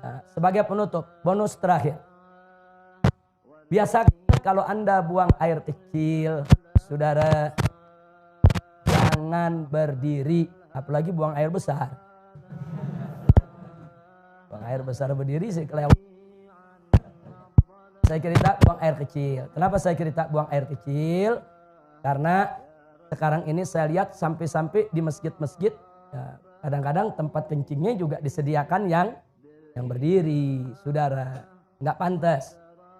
Nah, sebagai penutup, bonus terakhir. Biasa kalau Anda buang air kecil, saudara, jangan berdiri, apalagi buang air besar. Buang air besar berdiri sih kelewat. Saya cerita buang air kecil. Kenapa saya cerita buang air kecil? Karena sekarang ini saya lihat sampai-sampai di masjid-masjid, ya, kadang-kadang tempat kencingnya juga disediakan yang berdiri, saudara. Nggak pantas.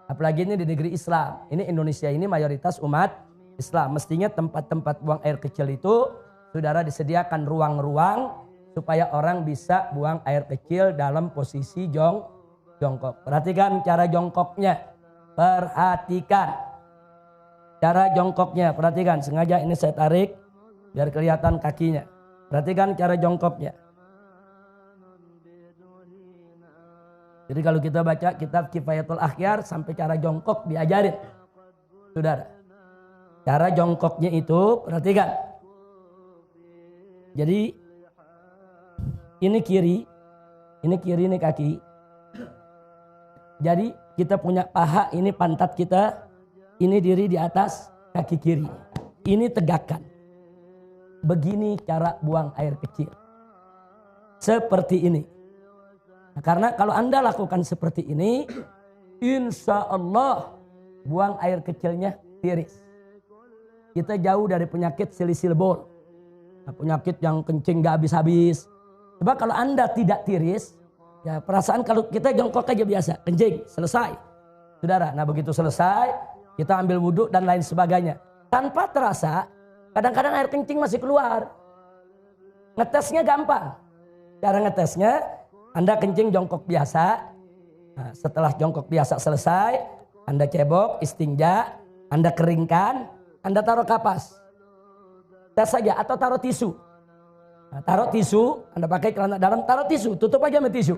Apalagi ini di negeri Islam. Ini Indonesia ini mayoritas umat Islam. Mestinya tempat-tempat buang air kecil itu, saudara, disediakan ruang-ruang supaya orang bisa buang air kecil dalam posisi jongkok. Perhatikan cara jongkoknya. Perhatikan cara jongkoknya. Perhatikan, sengaja ini saya tarik biar kelihatan kakinya. Perhatikan cara jongkoknya. Jadi kalau kita baca kitab Kifayatul Akhyar sampai cara jongkok diajarin, saudara. Cara jongkoknya itu perhatikan. Jadi ini kiri, ini kaki. Jadi kita punya paha, ini pantat kita, ini diri di atas kaki kiri. Ini tegakkan. Begini cara buang air kecil. Seperti ini. Nah, karena kalau Anda lakukan seperti ini, insya Allah buang air kecilnya tiris. Kita jauh dari penyakit silisil bol. Nah, penyakit yang kencing gak habis-habis. Coba kalau Anda tidak tiris, ya perasaan kalau kita jongkok aja biasa, kencing, selesai. Saudara, nah begitu selesai, kita ambil wudhu dan lain sebagainya. Tanpa terasa, kadang-kadang air kencing masih keluar. Ngetesnya gampang. Cara ngetesnya, Anda kencing jongkok biasa. Nah, setelah jongkok biasa selesai, Anda cebok, istinja, Anda keringkan, Anda taruh kapas. Tes saja atau taruh tisu. Nah, taruh tisu, Anda pakai celana dalam, taruh tisu, tutup aja sama tisu.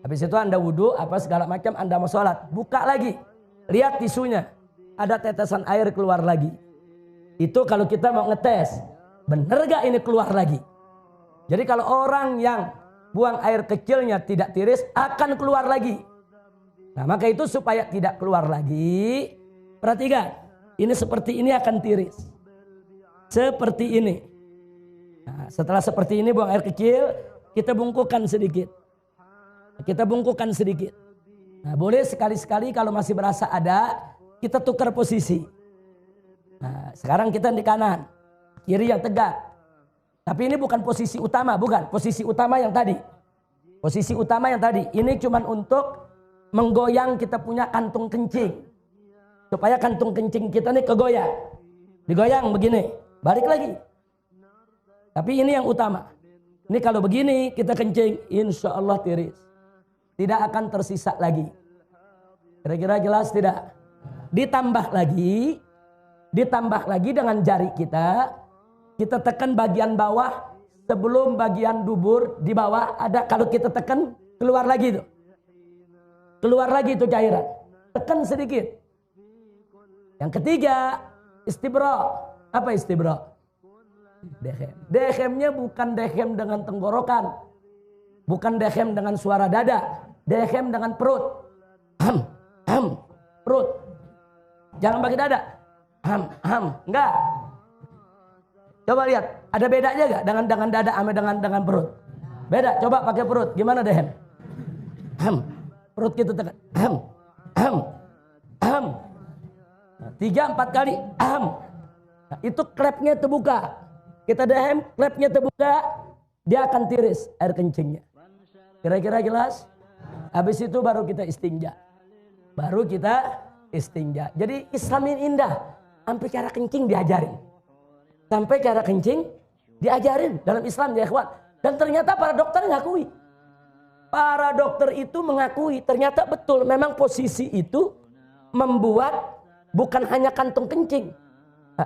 Habis itu Anda wudhu, apa segala macam, Anda mau sholat. Buka lagi, lihat tisunya. Ada tetesan air keluar lagi. Itu kalau kita mau ngetes, bener gak ini keluar lagi? Jadi kalau orang yang buang air kecilnya tidak tiris, akan keluar lagi. Nah maka itu supaya tidak keluar lagi, perhatikan. Ini seperti ini akan tiris. Seperti ini. Nah, setelah seperti ini buang air kecil, kita bungkukan sedikit. Kita bungkukan sedikit. Nah, boleh sekali-sekali kalau masih berasa ada, kita tukar posisi. Nah, sekarang kita di kanan, kiri yang tegak. Tapi ini bukan posisi utama, bukan. Posisi utama yang tadi. Posisi utama yang tadi. Ini cuman untuk menggoyang kita punya kantung kencing. Supaya kantung kencing kita ini kegoyang. Digoyang begini, balik lagi. Tapi ini yang utama. Ini kalau begini kita kencing, insya Allah tiris. Tidak akan tersisa lagi. Kira-kira jelas tidak? Ditambah lagi dengan jari kita tekan bagian bawah sebelum bagian dubur di bawah ada, kalau kita tekan keluar lagi itu. Keluar lagi itu cairan. Tekan sedikit. Yang ketiga, istibra. Apa istibra? Dehem. Dehemnya bukan dehem dengan tenggorokan. Bukan dehem dengan suara dada. Dehem dengan perut. Perut. Jangan pakai dada. Enggak. Coba lihat, ada bedanya enggak dengan dada sama dengan perut? Beda. Coba pakai perut. Gimana dehem? Perut kita tekan. 3-4 kali. Nah, itu klepnya terbuka. Kita dehem, klepnya terbuka, dia akan tiris air kencingnya. Kira-kira jelas? Habis itu baru kita istinja. Jadi Islam ini indah. Sampai cara kencing diajarin. Dalam Islam ya ikhwan. Dan ternyata para dokter ngakui. Para dokter itu mengakui ternyata betul memang posisi itu membuat bukan hanya kantung kencing.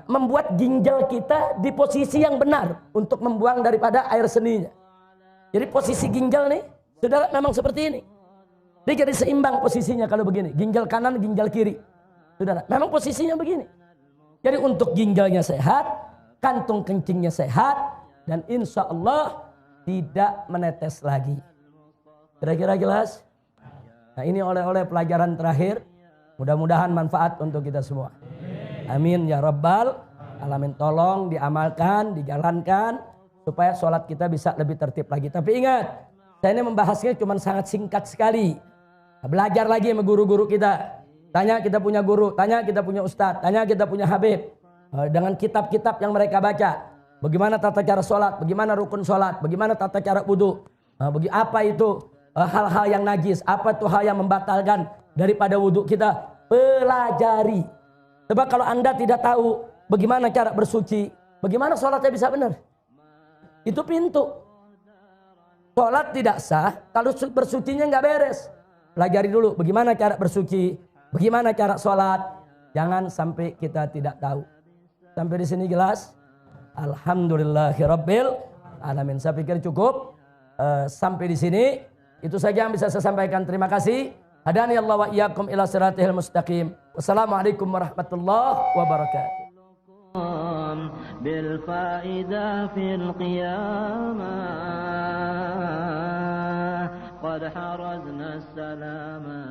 Membuat ginjal kita di posisi yang benar untuk membuang daripada air seninya. Jadi posisi ginjal nih, saudara, memang seperti ini. Dia jadi seimbang posisinya kalau begini. Ginjal kanan, ginjal kiri. Saudara, memang posisinya begini. Jadi untuk ginjalnya sehat, kantung kencingnya sehat, dan insya Allah tidak menetes lagi. Kira-kira jelas? Nah, ini oleh-oleh pelajaran terakhir. Mudah-mudahan manfaat untuk kita semua. Amin ya rabbal alamin. Tolong diamalkan, dijalankan supaya sholat kita bisa lebih tertib lagi. Tapi ingat, saya ini membahasnya cuma sangat singkat sekali. Belajar lagi sama guru-guru kita. Tanya kita punya guru, tanya kita punya ustadz, tanya kita punya habib. Dengan kitab-kitab yang mereka baca. Bagaimana tata cara sholat, bagaimana rukun sholat, bagaimana tata cara wudhu. Apa itu hal-hal yang najis, apa itu hal yang membatalkan daripada wudhu kita. Pelajari. Sebab kalau Anda tidak tahu bagaimana cara bersuci, bagaimana sholatnya bisa benar. Itu pintu. Sholat tidak sah kalau bersucinya nggak beres. Pelajari dulu bagaimana cara bersuci, bagaimana cara sholat. Jangan sampai kita tidak tahu. Sampai di sini jelas? Alhamdulillahirabbil alamin. Saya pikir cukup sampai di sini. Itu saja yang bisa saya sampaikan. Terima kasih. Hadani Allah wa iyyakum ila siratil mustaqim. Wassalamualaikum warahmatullahi wabarakatuh. بالفائدة في القيامة قد حرزنا السلامة